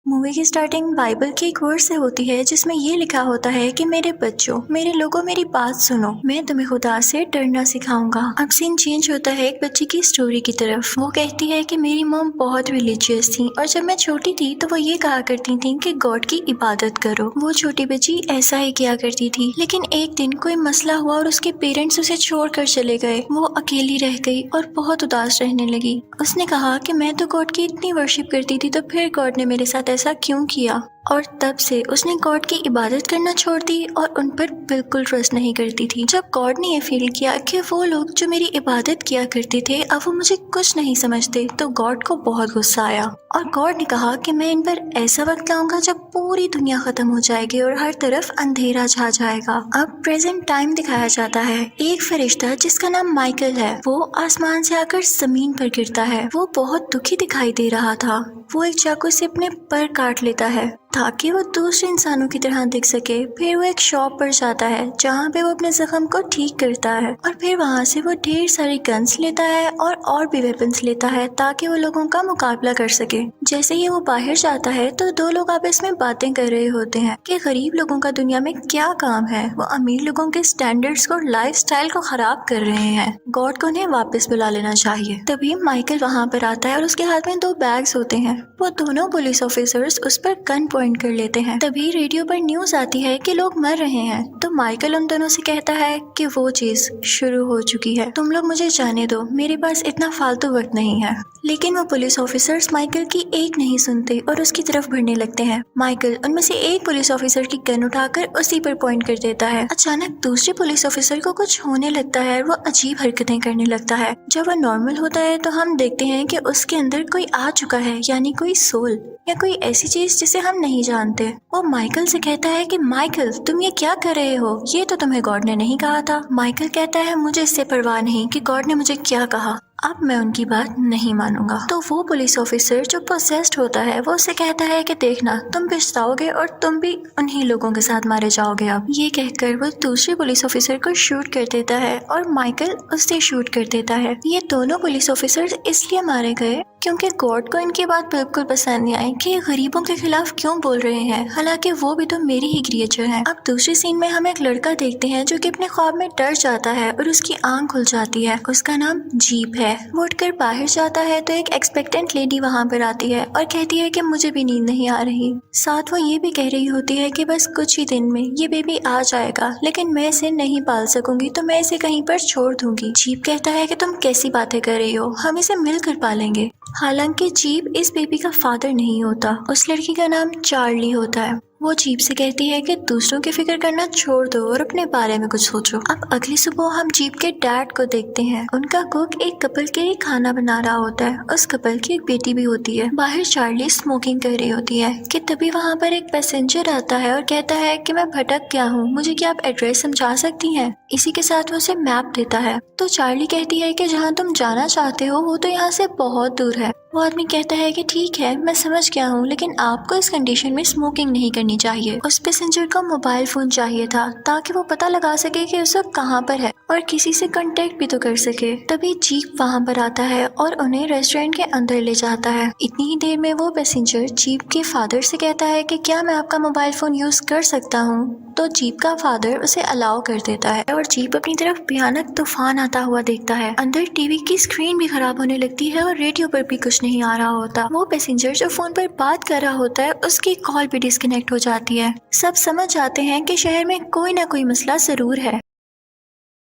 Movie की starting Bible की एक वर्ड से होती है जिसमें ये लिखा होता है कि मेरे बच्चों, मेरे लोगों, मेरी बात सुनो, मैं तुम्हें खुदा से डरना सिखाऊंगा। अब सीन चेंज होता है एक बच्ची की स्टोरी की तरफ। वो कहती है कि मेरी मॉम बहुत रिलीजियस थी और जब मैं छोटी थी तो वो ये कहा करती थी कि गॉड की इबादत करो। वो छोटी बच्ची ऐसा ही किया करती थी, लेकिन एक दिन कोई मसला हुआ और उसके पेरेंट्स उसे छोड़कर चले गए। वो अकेली रह गई और बहुत उदास रहने लगी। उसने कहा कि मैं तो गॉड की इतनी वर्शिप करती थी, तो फिर गॉड ने मेरे साथ ऐसा क्यों किया। और तब से उसने गॉड की इबादत करना छोड़ दी और उन पर बिल्कुल ट्रस्ट नहीं करती थी। जब गॉड ने ये फील किया कि वो लोग जो मेरी इबादत किया करते थे अब वो मुझे कुछ नहीं समझते, तो गॉड को बहुत गुस्सा आया और गॉड ने कहा कि मैं इन पर ऐसा वक्त लाऊंगा जब पूरी दुनिया खत्म हो जाएगी और हर तरफ अंधेरा छा जाएगा। अब प्रेजेंट टाइम दिखाया जाता है। एक फरिश्ता जिसका नाम माइकल है, वो आसमान से आकर जमीन पर गिरता है। वो बहुत दुखी दिखाई दे रहा था। वो एक चाकू से अपने पर काट लेता है ताकि वो दूसरे इंसानों की तरह दिख सके। फिर वो एक शॉप पर जाता है जहाँ पे वो अपने जख्म को ठीक करता है और फिर वहाँ से वो ढेर सारी गन्स लेता है और भी वेपन्स लेता है ताकि वो लोगों का मुकाबला कर सके। जैसे ही वो बाहर जाता है तो दो लोग आपस में बातें कर रहे होते हैं कि गरीब लोगों का दुनिया में क्या काम है। वो अमीर लोगों के स्टैंडर्ड्स को, लाइफस्टाइल को खराब कर रहे हैं। गॉड को उन्हें वापस बुला लेना चाहिए। तभी माइकल वहाँ पर आता है और उसके हाथ में 2 बैग्स होते हैं। वो दोनों पुलिस ऑफिसर्स उस पर गन पॉइंट कर लेते हैं। तभी रेडियो पर न्यूज आती है कि लोग मर रहे हैं। तो माइकल उन दोनों से कहता है कि वो चीज शुरू हो चुकी है, तुम लोग मुझे जाने दो, मेरे पास इतना फालतू वक्त नहीं है। लेकिन वो पुलिस ऑफिसर्स माइकल की एक नहीं सुनते और उसकी तरफ बढ़ने लगते हैं। माइकल उनमें से एक पुलिस ऑफिसर की गन उठाकर उसी पर पॉइंट कर देता है। अचानक दूसरे पुलिस ऑफिसर को कुछ होने लगता है। वो अजीब हरकतें करने लगता है। जब वो नॉर्मल होता है तो हम देखते हैं कि उसके अंदर कोई आ चुका है, यानी कोई सोल या कोई ऐसी चीज जिसे हम नहीं जानते। वो माइकल से कहता है कि माइकल, तुम ये क्या कर रहे हो? ये तो तुम्हें गॉड ने नहीं कहा था। माइकल कहता है मुझे इससे परवाह नहीं कि गॉड ने मुझे क्या कहा, अब मैं उनकी बात नहीं मानूंगा। तो वो पुलिस ऑफिसर जो पोसेस्ड होता है वो उसे कहता है कि देखना, तुम पछताओगे और तुम भी उन्हीं लोगों के साथ मारे जाओगे। अब ये कहकर वो दूसरे पुलिस ऑफिसर को शूट कर देता है और माइकल उससे शूट कर देता है। ये दोनों पुलिस ऑफिसर इसलिए मारे गए क्योंकि गॉड को इनकी बात बिल्कुल पसंद नहीं आई कि गरीबों के खिलाफ क्यों बोल रहे हैं, हालांकि वो भी तो मेरी ही क्रिएचर हैं। अब दूसरे सीन में हम एक लड़का देखते हैं जो कि अपने ख्वाब में डर जाता है और उसकी आंख खुल जाती है। उसका नाम जीप है। वो उठकर बाहर जाता है तो एक एक्सपेक्टेंट लेडी वहाँ पर आती है और कहती है कि मुझे भी नींद नहीं आ रही। साथ वो ये भी कह रही होती है कि बस कुछ ही दिन में ये बेबी आ जाएगा, लेकिन मैं इसे नहीं पाल सकूंगी तो मैं इसे कहीं पर छोड़ दूंगी। जीप कहता है कि तुम कैसी बातें कर रही हो, हम इसे मिलकर पालेंगे। हालांकि जीप इस बेबी का फादर नहीं होता। उस लड़की का नाम चार्ली होता है। वो जीप से कहती है कि दूसरों की फिक्र करना छोड़ दो और अपने बारे में कुछ सोचो। अब अगली सुबह हम जीप के डैड को देखते हैं। उनका कुक एक कपल के लिए खाना बना रहा होता है। उस कपल की एक बेटी भी होती है। बाहर चार्ली स्मोकिंग कर रही होती है कि तभी वहाँ पर एक पैसेंजर आता है और कहता है कि मैं भटक गया हूँ, मुझे क्या आप एड्रेस समझा सकती हैं? इसी के साथ वो उसे मैप देता है। तो चार्ली कहती है कि जहाँ तुम जाना चाहते हो वो तो यहाँ से बहुत दूर है। वो आदमी कहता है कि ठीक है, मैं समझ गया हूँ, लेकिन आपको इस कंडीशन में स्मोकिंग नहीं करनी चाहिए। उस पैसेंजर को मोबाइल फोन चाहिए था ताकि वो पता लगा सके कि उस वक्त कहाँ पर है और किसी से कांटेक्ट भी तो कर सके। तभी जीप वहाँ पर आता है और उन्हें रेस्टोरेंट के अंदर ले जाता है। इतनी ही देर में वो पैसेंजर जीप के फादर से कहता है कि क्या मैं आपका मोबाइल फोन यूज कर सकता हूँ? तो जीप का फादर उसे अलाउ कर देता है और जीप अपनी तरफ भयानक तूफान आता हुआ देखता है। अंदर टीवी की स्क्रीन भी खराब होने लगती है और रेडियो पर भी कुछ नहीं आ रहा होता। वो पैसेंजर जो फोन पर बात कर रहा होता है उसकी कॉल भी डिस्कनेक्ट हो जाती है। सब समझ जाते हैं कि शहर में कोई ना कोई मसला जरूर है।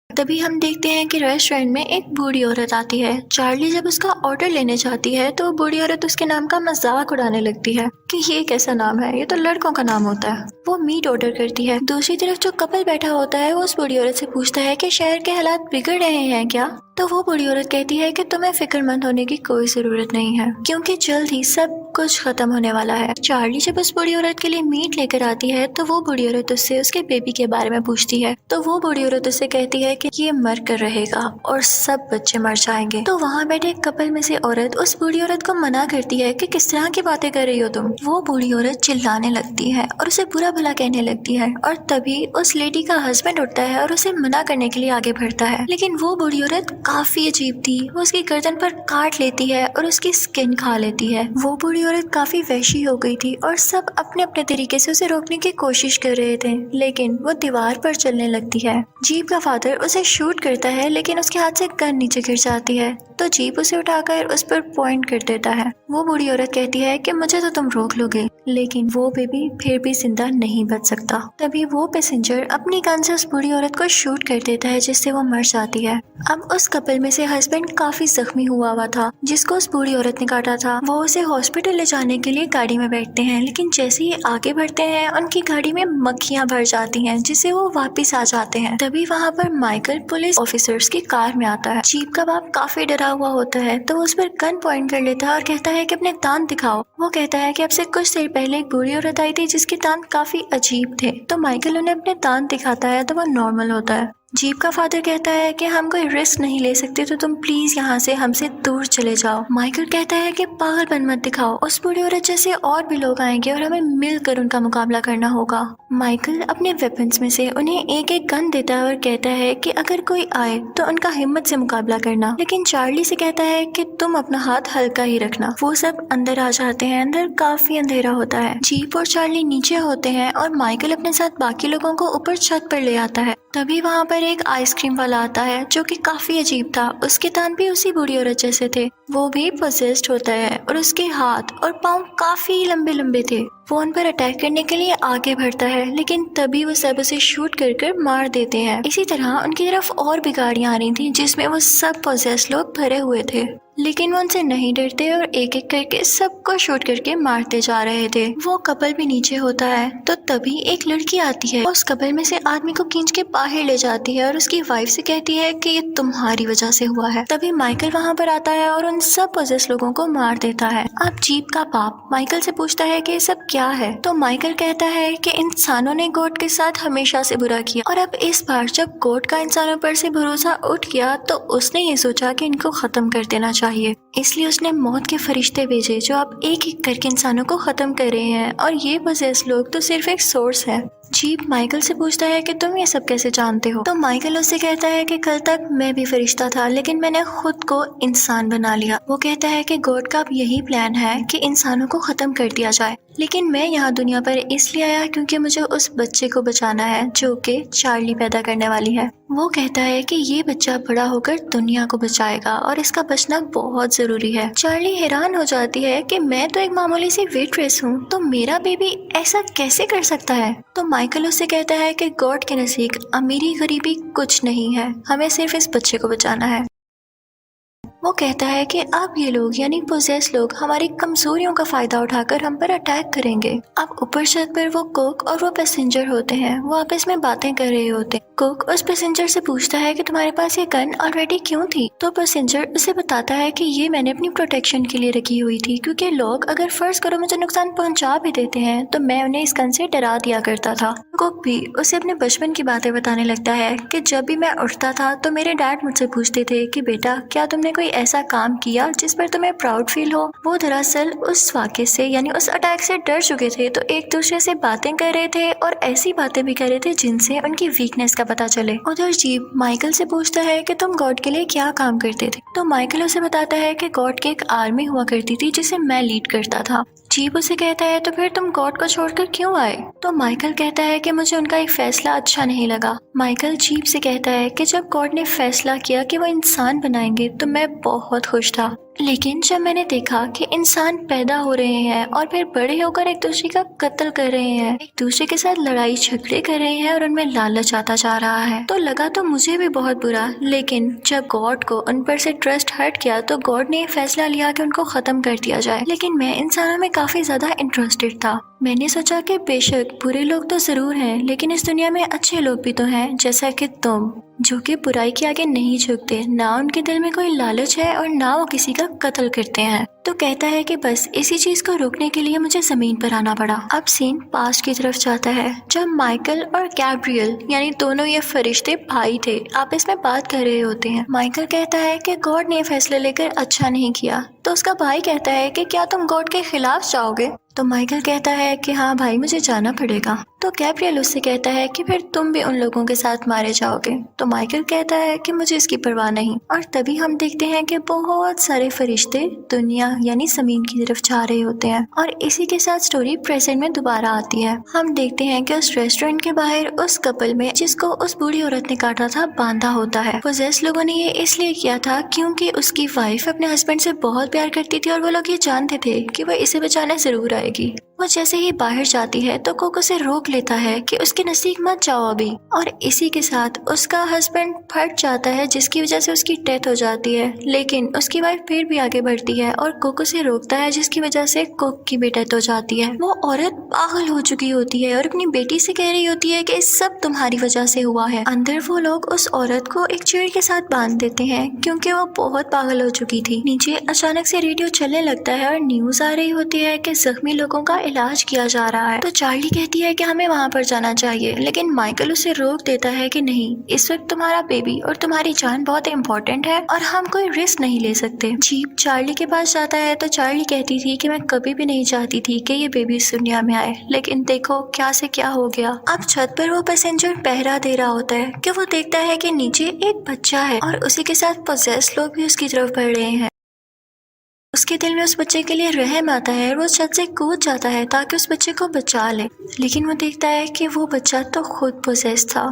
तभी हम देखते हैं कि रेस्टोरेंट में एक बूढ़ी औरत आती है। चार्ली जब उसका ऑर्डर लेने जाती है तो बूढ़ी औरत उसके नाम का मजाक उड़ाने लगती है कि ये कैसा नाम है, ये तो लड़कों का नाम होता है। वो मीट ऑर्डर करती है। दूसरी तरफ जो कपल बैठा होता है वो उस बूढ़ी औरत से पूछता है कि शहर के हालात बिगड़ रहे हैं क्या? तो वो बूढ़ी औरत कहती है कि तुम्हें फिक्रमंद होने की कोई जरूरत नहीं है क्योंकि जल्द ही सब कुछ खत्म होने वाला है। चार्ली जब उस बूढ़ी औरत के लिए मीट लेकर आती है तो वो बूढ़ी औरत उससे उसके बेबी के बारे में पूछती है। तो वो बूढ़ी औरत उससे कहती है कि ये मर कर रहेगा और सब बच्चे मर जाएंगे। तो वहाँ बैठे कपल में से औरत उस बूढ़ी औरत को मना करती है कि किस तरह की बातें कर रही हो तुम। वो बूढ़ी औरत चिल्लाने लगती है और उसे बुरा भला कहने लगती है और तभी उस लेडी का हस्बैंड उठता है और उसे मना करने के लिए आगे बढ़ता है, लेकिन वो बूढ़ी औरत काफी अजीब थी। वो उसकी गर्दन पर काट लेती है और उसकी स्किन खा लेती है। वो बूढ़ी औरत काफी वहशी हो गई थी और सब अपने अपने तरीके से उसे रोकने की कोशिश कर रहे थे, लेकिन वो दीवार पर चलने लगती है। जीप का फादर उसे शूट करता है, लेकिन उसके हाथ से गन नीचे गिर जाती है, तो जीप उसे उठाकर उस पर पॉइंट कर देता है। वो बूढ़ी औरत कहती है कि मुझे तो तुम रोक लोगे, लेकिन वो बेबी फिर भी जिंदा नहीं बच सकता। तभी वो पैसेंजर अपनी गन से उस बूढ़ी औरत को शूट कर देता है, जिससे वो मर जाती है। अब उस कपल में से हस्बैंड काफी जख्मी हुआ था, जिसको उस बूढ़ी औरत ने काटा था। वो उसे हॉस्पिटल ले जाने के लिए गाड़ी में बैठते हैं, लेकिन जैसे ही आगे बढ़ते हैं उनकी गाड़ी में मक्खियां भर जाती हैं, जिससे वो वापस आ जाते हैं। तभी वहाँ पर माइकल पुलिस ऑफिसर्स की कार में आता है। जीप का बाप काफी डरा हुआ होता है, तो उस पर गन पॉइंट कर लेता है और कहता है कि अपने दांत दिखाओ। वो कहता है कि अब से कुछ देर पहले एक बूढ़ी औरत आई थी जिसके दांत काफी अजीब थे, तो माइकल उन्हें अपने दांत दिखाता है तो वो नॉर्मल होता है। जीप का फादर कहता है कि हम कोई रिस्क नहीं ले सकते, तो तुम प्लीज यहाँ से हमसे दूर चले जाओ। माइकल कहता है कि पागलपन मत दिखाओ, उस बूढ़ी औरत जैसे और भी लोग आएंगे और हमें मिलकर उनका मुकाबला करना होगा। माइकल अपने वेपन्स में से उन्हें एक एक गन देता है और कहता है कि अगर कोई आए तो उनका हिम्मत से मुकाबला करना, लेकिन चार्ली से कहता है कि तुम अपना हाथ हल्का ही रखना। वो सब अंदर आ जाते हैं। अंदर काफी अंधेरा होता है। जीप और चार्ली नीचे होते हैं और माइकल अपने साथ बाकी लोगों को ऊपर छत पर ले आता है। तभी वहाँ पर एक आइसक्रीम वाला आता है जो कि काफी अजीब था। उसके दांत भी उसी बूढ़ी औरत जैसे थे। वो भी पोजेस्ड होता है और उसके हाथ और पाँव काफी लंबे लंबे थे। वो उन पर अटैक करने के लिए आगे बढ़ता है, लेकिन तभी वो सब उसे शूट कर मार देते हैं। इसी तरह उनकी तरफ और भी गाड़ियां आ रही थी जिसमें वो सब पोजेस्ड लोग भरे हुए थे, लेकिन वो उनसे नहीं डरते और एक एक करके सबको शूट करके मारते जा रहे थे। वो कपल भी नीचे होता है, तो तभी एक लड़की आती है। उस कपल में से आदमी को खींच के बाहर ले जाती है और उसकी वाइफ से कहती है कि ये तुम्हारी वजह से हुआ है। तभी माइकल वहाँ पर आता है और उन सब पोजेस्ड लोगों को मार देता है। अब जीप का बाप माइकल से पूछता है कि ये सब क्या है, तो माइकल कहता है कि इंसानों ने गोट के साथ हमेशा से बुरा किया, और अब इस बार जब गोट का इंसानों पर से भरोसा उठ गया तो उसने ये सोचा कि इनको खत्म कर देना चाहिए। इसलिए उसने मौत के फरिश्ते भेजे जो अब एक एक करके इंसानों को खत्म कर रहे हैं, और ये पोजेस लोग तो सिर्फ एक सोर्स है। जीप माइकल से पूछता है कि तुम ये सब कैसे जानते हो, तो माइकल उससे कहता है कि कल तक मैं भी फरिश्ता था, लेकिन मैंने खुद को इंसान बना लिया। वो कहता है कि गॉड का अब यही प्लान है कि इंसानों को खत्म कर दिया जाए, लेकिन मैं यहाँ दुनिया पर इसलिए आया क्योंकि मुझे उस बच्चे को बचाना है जो कि चार्ली पैदा करने वाली है। वो कहता है कि ये बच्चा बड़ा होकर दुनिया को बचाएगा और इसका बचना बहुत जरूरी है। चार्ली हैरान हो जाती है कि मैं तो एक मामूली सी वेट्रेस हूँ, तो मेरा बेबी ऐसा कैसे कर सकता है। तो माइकल उससे कहता है कि गॉड के नजदीक अमीरी गरीबी कुछ नहीं है, हमें सिर्फ इस बच्चे को बचाना है। वो कहता है कि अब ये लोग यानी पोजेस लोग हमारी कमजोरियों का फायदा उठाकर हम पर अटैक करेंगे। अब ऊपर छत पर वो कुक और वो पैसेंजर होते हैं। वो आपस में बातें कर रहे होते हैं। कुक उस पैसेंजर से पूछता है कि तुम्हारे पास ये गन ऑलरेडी क्यों थी, तो पैसेंजर उसे बताता है कि ये मैंने अपनी प्रोटेक्शन के लिए रखी हुई थी, क्योंकि लोग अगर फर्ज करो मुझे नुकसान पहुंचा भी देते हैं तो मैं उन्हें इस गन से डरा दिया करता था। कुक भी उसे अपने बचपन की बातें बताने लगता है कि जब भी मैं उठता था तो मेरे डैड मुझसे पूछते थे कि बेटा क्या तुमने कोई ऐसा काम किया जिस पर तुम्हें प्राउड फील हो। वो दरअसल उस वाक़े से यानी उस अटैक से डर चुके थे, तो एक दूसरे से बातें कर रहे थे और ऐसी बातें भी कर रहे थे जिनसे उनकी वीकनेस का पता चले। उधर जीप माइकल से पूछता है कि तुम गॉड के लिए क्या काम करते थे, तो माइकल उसे बताता है कि गॉड की एक आर्मी हुआ करती थी जिसे मैं लीड करता था। जीप उसे कहता है तो फिर तुम गॉड को छोड़कर क्यों आए, तो माइकल कहता है कि मुझे उनका एक फैसला अच्छा नहीं लगा। माइकल जीप से कहता है कि जब गॉड ने फैसला किया कि वो इंसान बनाएंगे तो मैं बहुत खुश था, लेकिन जब मैंने देखा कि इंसान पैदा हो रहे हैं और फिर बड़े होकर एक दूसरे का कत्ल कर रहे हैं, एक दूसरे के साथ लड़ाई झगड़े कर रहे हैं और उनमें लालच आता जा रहा है, तो लगा तो मुझे भी बहुत बुरा। लेकिन जब गॉड को उन पर से ट्रस्ट हट गया तो गॉड ने फैसला लिया कि उनको खत्म कर दिया जाए। लेकिन मैं इंसानों में काफी ज्यादा इंटरेस्टेड था। मैंने सोचा कि बेशक बुरे लोग तो जरूर हैं, लेकिन इस दुनिया में अच्छे लोग भी तो हैं, जैसा कि तुम, जो कि बुराई के आगे नहीं झुकते, ना उनके दिल में कोई लालच है और ना वो किसी का कत्ल करते हैं। तो कहता है कि बस इसी चीज को रोकने के लिए मुझे जमीन पर आना पड़ा। अब सीन पास्ट की तरफ जाता है, जब माइकल और गैब्रियल यानी दोनों ये फरिश्ते भाई थे आपस में बात कर रहे होते हैं। माइकल कहता है कि गॉड ने फैसला लेकर अच्छा नहीं किया, तो उसका भाई कहता है कि क्या तुम गॉड के खिलाफ जाओगे, तो माइकल कहता है कि हाँ भाई मुझे जाना पड़ेगा। तो गैब्रियल उससे कहता है कि फिर तुम भी उन लोगों के साथ मारे जाओगे, तो तो माइकल कहता है कि मुझे इसकी परवाह नहीं। और तभी हम देखते हैं कि बहुत सारे फरिश्ते दुनिया यानी जमीन की तरफ जा रहे होते हैं और इसी के साथ स्टोरी प्रेजेंट में दोबारा आती है। हम देखते हैं कि उस रेस्टोरेंट के बाहर उस कपल में जिसको उस बूढ़ी औरत ने काटा था बांधा होता है। पोजेस लोगों ने ये इसलिए किया था क्योंकि उसकी वाइफ अपने हस्बैंड से बहुत प्यार करती थी और वो लोग ये जानते थे कि वो इसे बचाने जरूर आएगी। वो जैसे ही बाहर जाती है तो कोको से रोक लेता है कि उसके नजदीक मत जाओ अभी, और इसी के साथ उसका हस्बैंड फट जाता है जिसकी वजह से उसकी डेथ हो जाती है। लेकिन उसकी वाइफ फिर भी आगे बढ़ती है और कोको से रोकता है जिसकी वजह से कोको की भी डेथ हो जाती है। वो औरत पागल हो चुकी होती है और अपनी बेटी से कह रही होती है कि सब तुम्हारी वजह से हुआ है। अंदर वो लोग उस औरत को एक चेयर के साथ बांध देते हैं क्योंकि वो बहुत पागल हो चुकी थी। नीचे अचानक से रेडियो चलने लगता है और न्यूज आ रही होती है कि जख्मी लोगों का इलाज किया जा रहा है। तो चार्ली कहती है कि हमें वहाँ पर जाना चाहिए, लेकिन माइकल उसे रोक देता है कि नहीं, इस वक्त तुम्हारा बेबी और तुम्हारी जान बहुत इम्पोर्टेंट है और हम कोई रिस्क नहीं ले सकते। जीप चार्ली के पास जाता है तो चार्ली कहती थी कि मैं कभी भी नहीं चाहती थी कि ये बेबी इस दुनिया में आए, लेकिन देखो क्या से क्या हो गया। अब छत पर वो पैसेंजर पहरा दे रहा होता है कि वो देखता है कि नीचे एक बच्चा है और उसी के साथ पोजेस लोग भी उसकी तरफ बढ़ रहे हैं। उसके दिल में उस बच्चे के लिए रहम आता है और वो छत से कूद जाता है ताकि उस बच्चे को बचा ले, लेकिन वो देखता है कि वो बच्चा तो खुद पोजेस था।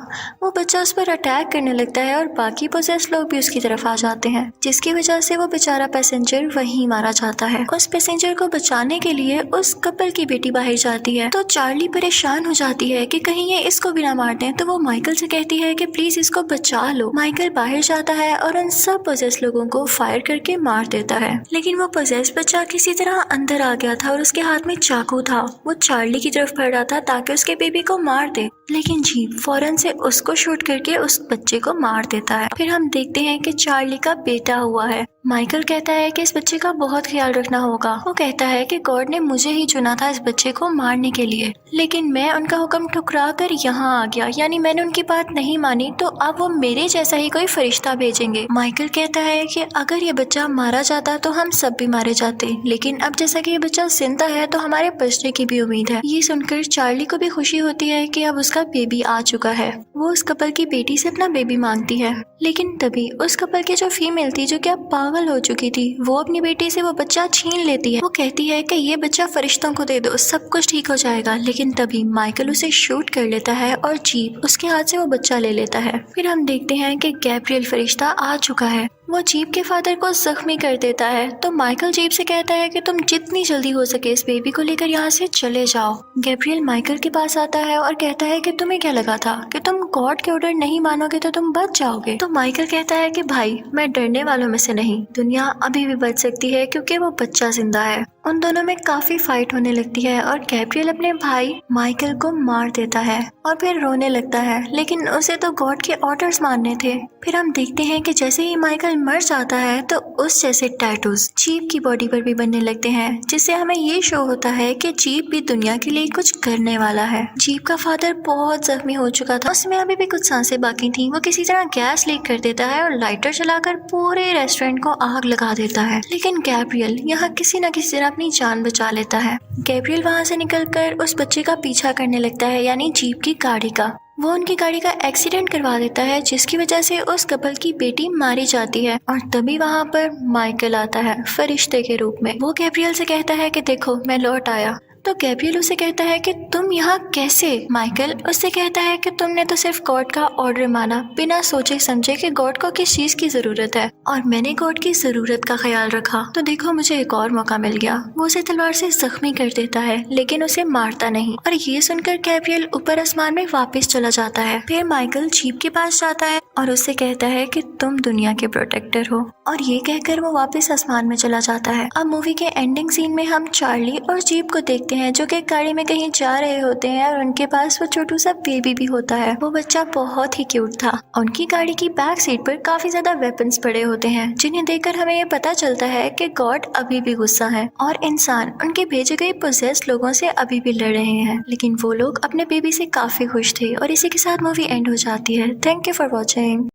वो बच्चा उस पर अटैक करने लगता है और बाकी पोजेस लोग भी उसकी तरफ आ जाते हैं, जिसकी वजह से वो बेचारा पैसेंजर वहीं मारा जाता है। उस पैसेंजर को बचाने के लिए उस कपल की बेटी बाहर जाती है तो चार्ली परेशान हो जाती है कि कहीं ये इसको भी ना मार दें, तो वो माइकल से कहती है कि प्लीज इसको बचा लो। माइकल बाहर जाता है और उन सब पोजेस लोगों को फायर करके मार देता है, लेकिन वो पोजेस बच्चा किसी तरह अंदर आ गया था और उसके हाथ में चाकू था। वो चार्ली की तरफ बढ़ रहा था ताकि उसके बेबी को मार दे, लेकिन जीप फौरन से उसको शूट करके उस बच्चे को मार देता है। फिर हम देखते हैं कि चार्ली का बेटा हुआ है। माइकल कहता है कि इस बच्चे का बहुत ख्याल रखना होगा। वो कहता है कि गॉड ने मुझे ही चुना था इस बच्चे को मारने के लिए, लेकिन मैं उनका हुक्म ठुकरा कर यहाँ आ गया, यानी मैंने उनकी बात नहीं मानी, तो अब वो मेरे जैसा ही कोई फरिश्ता भेजेंगे। माइकल कहता है कि अगर ये बच्चा मारा जाता तो हम सब भी मारे जाते, लेकिन अब जैसा कि ये बच्चा जिंदा है तो हमारे बचने की भी उम्मीद है। ये सुनकर चार्ली को भी खुशी होती है कि अब उसका बेबी आ चुका है। वो उस कपल की बेटी से अपना बेबी मांगती है, लेकिन तभी उस कपल की जो फीमेल थी जो कि अब पागल हो चुकी थी, वो अपनी बेटी से वो बच्चा छीन लेती है। वो कहती है कि ये बच्चा फरिश्तों को दे दो, सब कुछ ठीक हो जाएगा, लेकिन तभी माइकल उसे शूट कर लेता है और जीप उसके हाथ से वो बच्चा ले लेता है। फिर हम देखते हैं कि गैब्रियल फरिश्ता आ चुका है। वो जीप के फादर को जख्मी कर देता है, तो माइकल जीप से कहता है कि तुम जितनी जल्दी हो सके इस बेबी को लेकर यहाँ से चले जाओ। गैब्रियल माइकल के पास आता है और कहता है कि तुम्हें क्या लगा था कि तुम गॉड के ऑर्डर नहीं मानोगे तो तुम बच जाओगे। तो माइकल कहता है कि भाई मैं डरने वालों में से नहीं, दुनिया अभी भी बच सकती है क्योंकि वो बच्चा जिंदा है। उन दोनों में काफी फाइट होने लगती है और गैब्रियल अपने भाई माइकल को मार देता है और फिर रोने लगता है, लेकिन उसे तो गॉड के ऑर्डर्स मानने थे। फिर हम देखते हैं कि जैसे ही माइकल मर जाता है तो उस जैसे टैटूज जीप की बॉडी पर भी बनने लगते हैं, जिससे हमें ये शो होता है कि जीप भी दुनिया के लिए कुछ करने वाला है। जीप का फादर बहुत जख्मी हो चुका था, उसमें अभी भी कुछ सांसें बाकी थी। वो किसी तरह गैस लीक कर देता है और लाइटर चलाकर पूरे रेस्टोरेंट को आग लगा देता है, लेकिन गैब्रियल यहाँ किसी न किसी तरह अपनी जान बचा लेता है। गैब्रियल वहाँ से निकलकर उस बच्चे का पीछा करने लगता है, यानी जीप की गाड़ी का। वो उनकी गाड़ी का एक्सीडेंट करवा देता है, जिसकी वजह से उस कपल की बेटी मारी जाती है। और तभी वहाँ पर माइकल आता है फरिश्ते के रूप में। वो गैब्रियल से कहता है कि देखो मैं लौट आया। तो गैब्रियल उसे कहता है कि तुम यहाँ कैसे? माइकल उससे कहता है कि तुमने तो सिर्फ गॉड का ऑर्डर माना बिना सोचे समझे कि गॉड को किस चीज की जरूरत है, और मैंने गॉड की जरूरत का ख्याल रखा, तो देखो मुझे एक और मौका मिल गया। वो उसे तलवार से जख्मी कर देता है, लेकिन उसे मारता नहीं। और ये सुनकर गैब्रियल ऊपर आसमान में वापस चला जाता है। फिर माइकल जीप के पास जाता है और उससे कहता है कि तुम दुनिया के प्रोटेक्टर हो, और ये कहकर वो वापस आसमान में चला जाता है। अब मूवी के एंडिंग सीन में हम चार्ली और जीप को देखते हैं जो कि गाड़ी में कहीं जा रहे होते हैं और उनके पास वो छोटू सा बेबी भी होता है। वो बच्चा बहुत ही क्यूट था। उनकी गाड़ी की बैक सीट पर काफी ज्यादा वेपन्स पड़े होते हैं, जिन्हें देखकर हमें ये पता चलता है कि गॉड अभी भी गुस्सा है और इंसान उनके भेजे गए पोजेस्ड लोगों से अभी भी लड़ रहे हैं, लेकिन वो लोग अपने बेबी से काफी खुश थे। और इसी के साथ मूवी एंड हो जाती है। Thank you for watching.